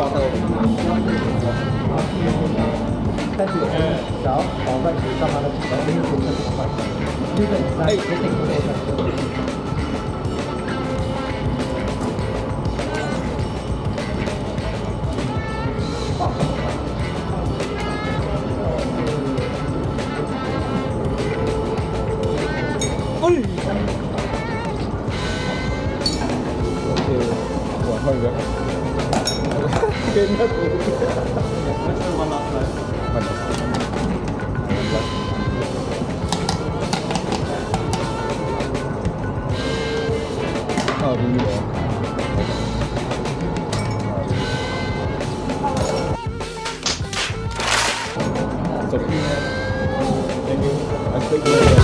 bottle. 但是有小宝贝可以上它的指标，因为主要是快，基本上决定不了的。我换个。跟他不一哦，真的。走。Thank you. I speak later.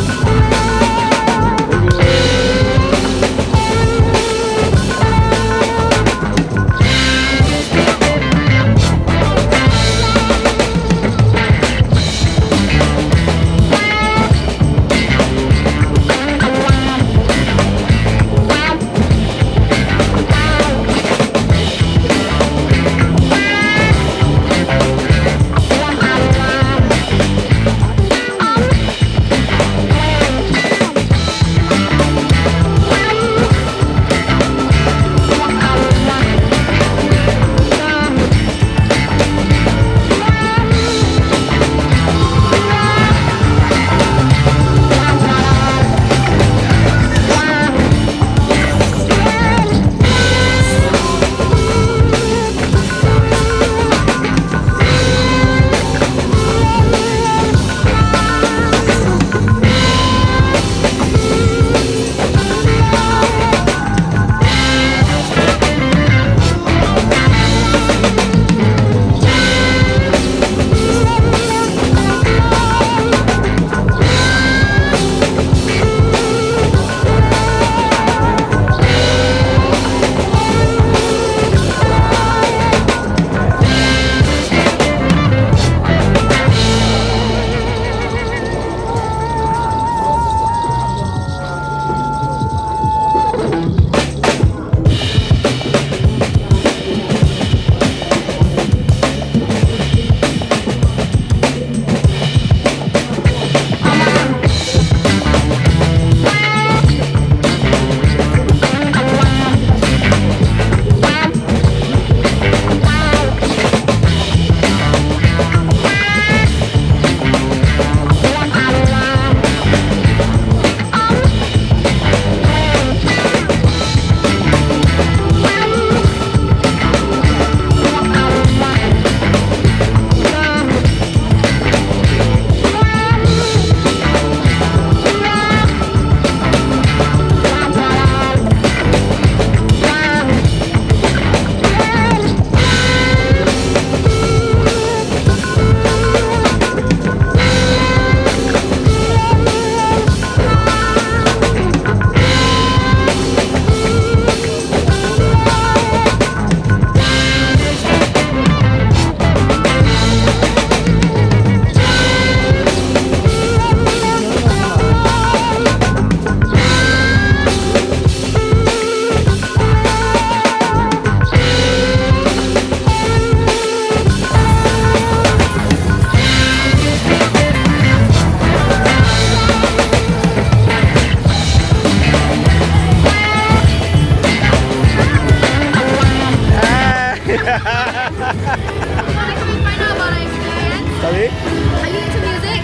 Sorry? Are you into music?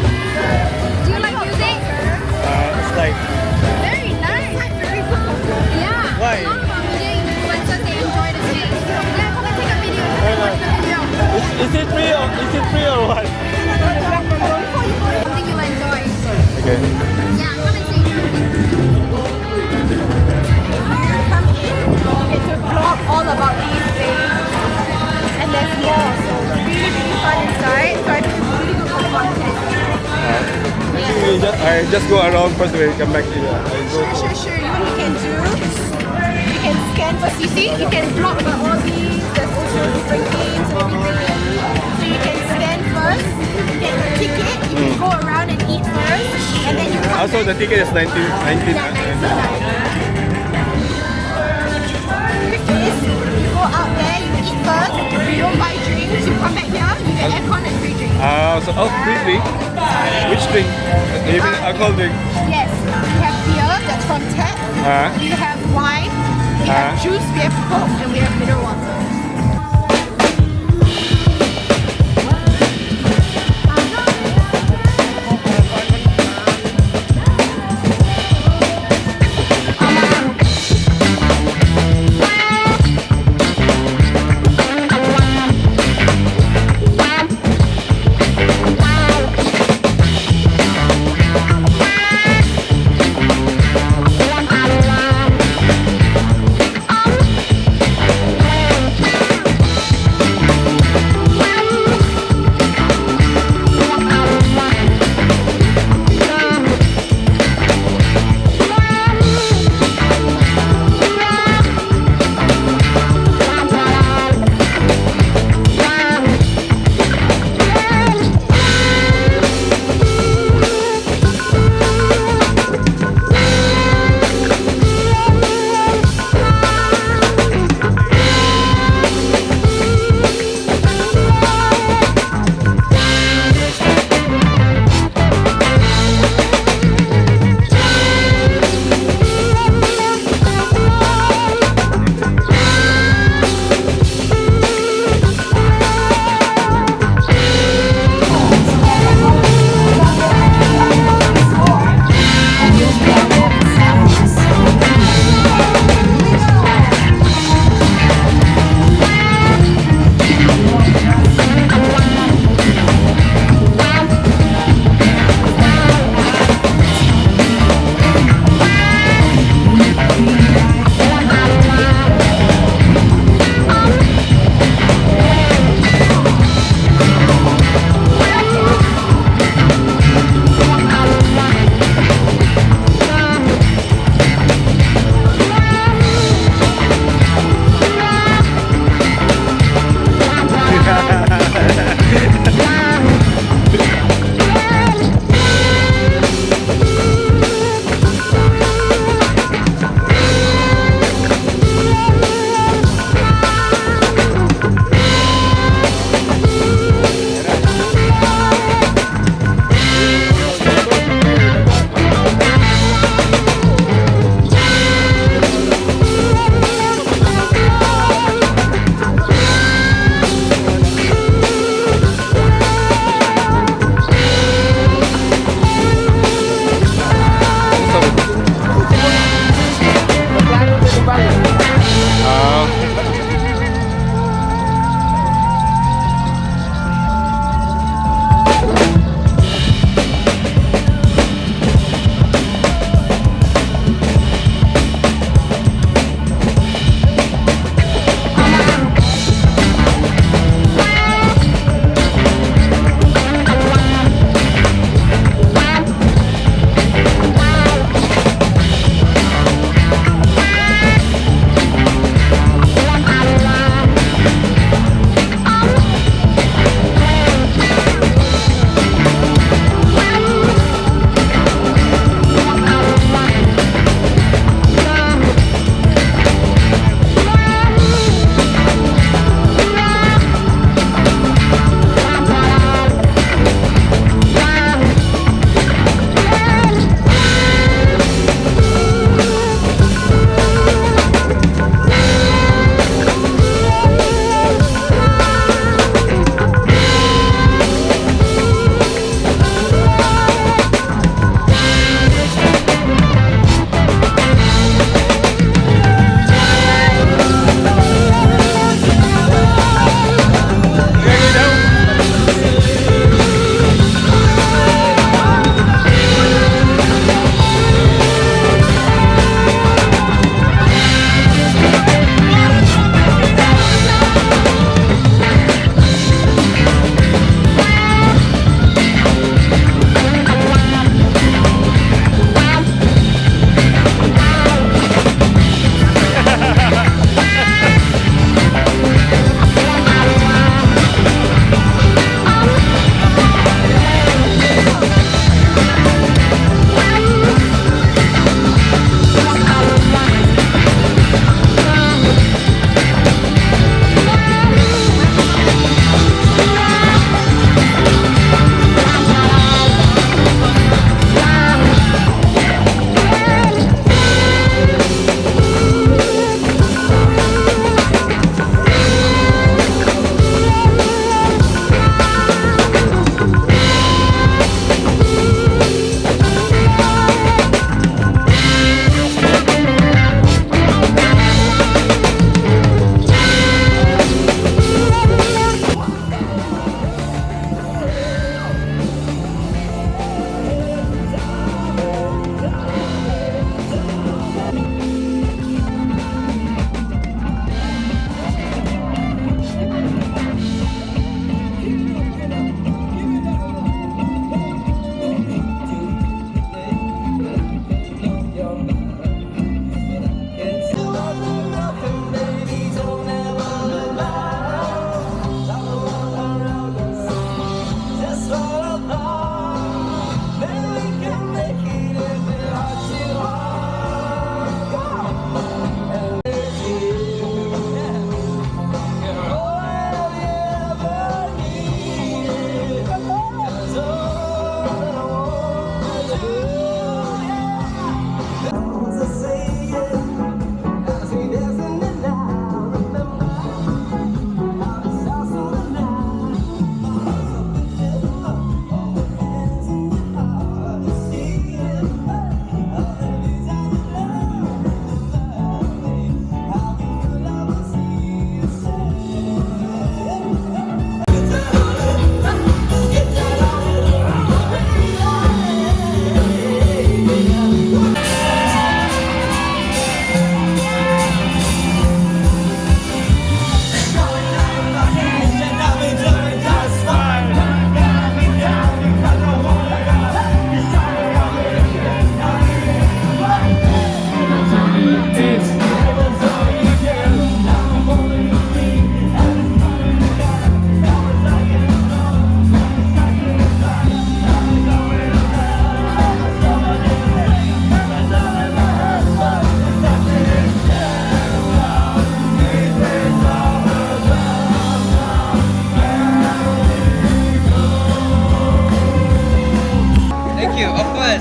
Do you like music? It's like... Very nice. Very good. Yeah. Why? A lot of our media influencers, they enjoy the space. Yeah, come and take a video. Watch the video. Is it free or what? Something you'll enjoy. Okay. Yeah, come and see. Come in. You get to vlog all about these things. And there's more. So really, really fun inside. So I think it's really good for content. I just go around first when we come back here. Sure. You know what you can do? You can scan first. You see? You can vlog about all these. There's also different games and everything. So you can scan first. You get your ticket. You can go around and eat first. And then you come Also, back. the ticket is 19. Yeah, 99. Trick is, you go out there, you eat first. You don't If you come back here, you get aircon and free drink. Free drink? Which drink? You mean alcohol drink? Yes, we have beer that's from tap. We have wine. We have juice. We have coke, and we have mineral water.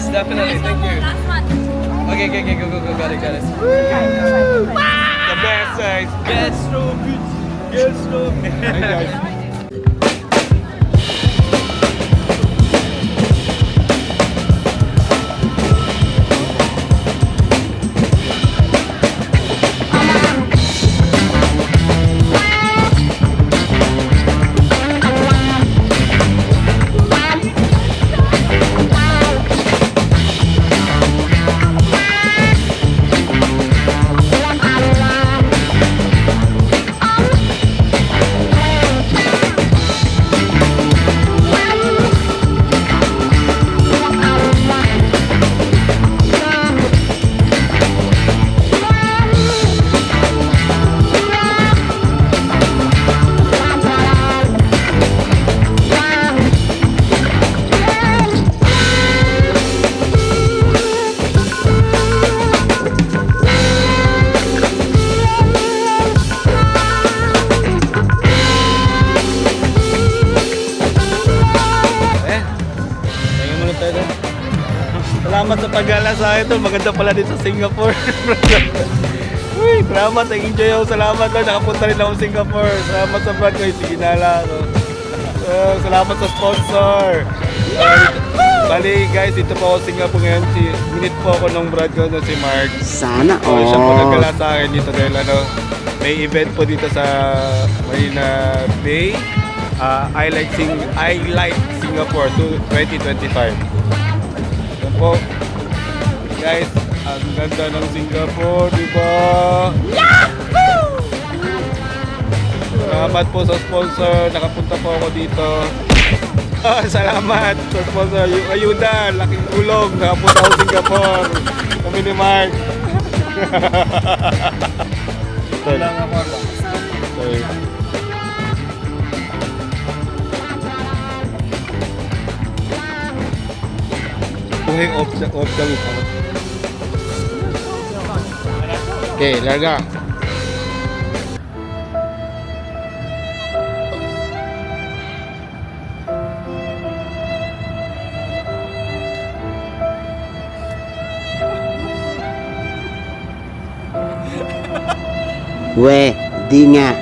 Yes, definitely. Thank you. Last one. Okay, go. Got it. The best size. GastroBeats. Hey guys. Salamat sa pag-gala sa akin tol. Maganda pala dito sa Singapore. Uy, salamat. Nag-enjoy ako. Salamat lang. Nakapunta rin ako sa Singapore. Salamat sa vlog ko. Sige na lang. Salamat sa sponsor. Bali guys, dito po ako sa Singapore ngayon. Minute po ako ng vlog ko si Mark. Sana Siya po nag-gala sa akin dito dahil may event po dito sa Marina Bay. I like Singapore 2025. Po. Guys, ang ganda ng Singapore, di ba? Yahoo! Salamat po sa sponsor. Nakapunta po ako dito. Salamat sa sponsor. Yung ayuda, laking tulong. Nakapunta ako sa Singapore. Kami ni Mark. Lang ako. Sorry. Buhay off the week. Okay, larga. We, di nga.